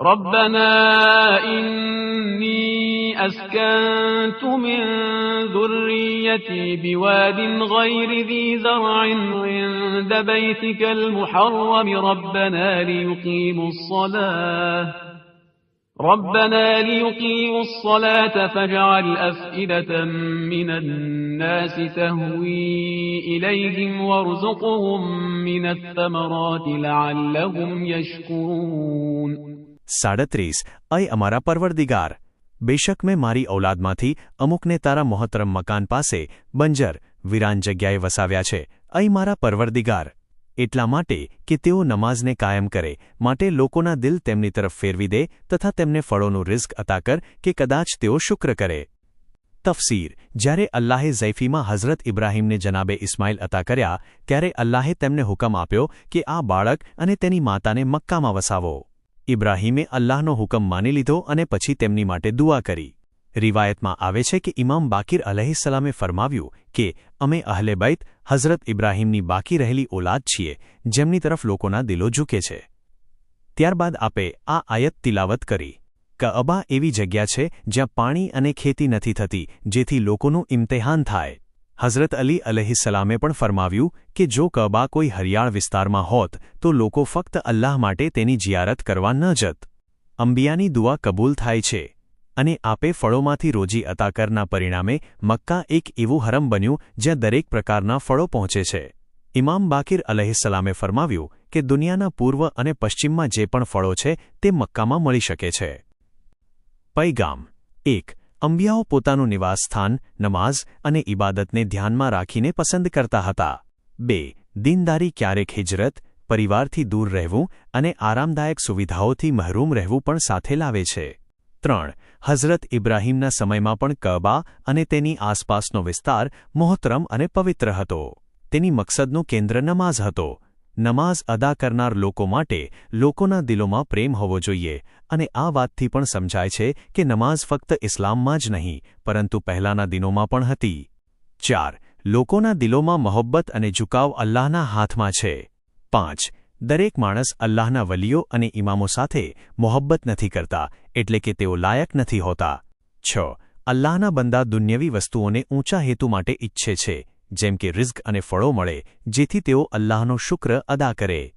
ربنا إني أسكنت من ذريتي بواد غير ذي زرع عند بيتك المحرم ربنا ليقيموا الصلاة فاجعل أفئدة من الناس تهوي إليهم وارزقهم من الثمرات لعلهم يشكرون 37 અય અમારા પરવરદિગાર બેશક મેં મારી ઔલાદમાંથી અમુકને તારા મોહતરમ મકાન પાસે બંજર વિરાન જગ્યાએ વસાવ્યા છે અય મારા પરવરદિગાર એટલા માટે કે તેઓ નમાઝને કાયમ કરે માટે લોકોના દિલ તેમની તરફ ફેરવી દે તથા તેમને ફળોનું રિઝ્ક અતા કર કે કદાચ તેઓ શુક્ર કરે તફસીર જ્યારે અલ્લાહે ઝૈફીમાં હઝરત ઇબ્રાહીમને જનાબે ઇસ્માઇલ અતા કર્યા ત્યારે અલ્લાહે તેમને હુકમ આપ્યો કે આ બાળક અને તેની માતાને મક્કામાં વસાવો ઇબ્રાહીમે અલ્લાહનો હુકમ માની લીધો અને પછી તેમની માટે દુઆ કરી રિવાયતમાં આવે છે કે ઇમામ બાકીર અલૈહિસ્સલામે ફરમાવ્યું કે અમે અહલે બૈત હઝરત ઇબ્રાહીમની બાકી રહેલી ઔલાદ છીએ જેમની તરફ લોકોના દિલો ઝૂકે છે ત્યારબાદ આપે આ આયત તિલાવત કરી કઅબા એવી જગ્યા છે જ્યાં પાણી અને ખેતી નથી થતી જેથી લોકોનું ઇમ્તિહાન થાય હઝરત અલી અલૈહિસ્સલામે પણ ફરમાવ્યું કે જો કઅબા કોઈ હરિયાળ વિસ્તારમાં હોત તો લોકો ફક્ત અલ્લાહ માટે તેની જિયારત કરવા ન જત અંબિયાની દુઆ કબૂલ થાય છે અને આપે ફળોમાંથી રોજી અતા કરના પરિણામે મક્કા એક એવું હરમ બન્યું જ્યાં દરેક પ્રકારના ફળો પહોંચે છે ઇમામ બાકીર અલૈહિસ્સલામે ફરમાવ્યું કે દુનિયાના પૂર્વ અને પશ્ચિમમાં જે પણ ફળો છે તે મક્કામાં મળી શકે છે પૈગામ 1 અંબિયાઓ પોતાનું નિવાસસ્થાન નમાઝ અને ઇબાદતને ધ્યાનમાં રાખીને પસંદ કરતા હતા 2 દીનદારી ક્યારેક હિજરત પરિવારથી દૂર રહેવું અને આરામદાયક સુવિધાઓથી મહરૂમ રહેવું પણ સાથે લાવે છે 3 હઝરત ઇબ્રાહીમના સમયમાં પણ કઅબા અને તેની આસપાસનો વિસ્તાર મોહતરમ અને પવિત્ર હતો તેની મકસદનું કેન્દ્ર નમાઝ હતો નમાઝ અદા કરનાર લોકો માટે લોકોના દિલોમાં પ્રેમ હોવો જોઈએ અને આ વાતથી પણ સમજાય છે કે નમાઝ ફક્ત ઇસ્લામમાં જ નહીં પરંતુ પહેલાના દિનોમાં પણ હતી 4 લોકોના દિલોમાં મોહબ્બત અને ઝુકાવ અલ્લાહના હાથમાં છે 5 દરેક માણસ અલ્લાહના વલીઓ અને ઇમામો સાથે મોહબ્બત નથી કરતા એટલે કે તેઓ લાયક નથી હોતા 6 અલ્લાહના બંદા દુન્યવી વસ્તુઓને ઊંચા હેતુ માટે ઈચ્છે છે જેમ કે રિઝ્ક અને ફળો મળે જેથી તેઓ અલ્લાહનો શુક્ર અદા કરે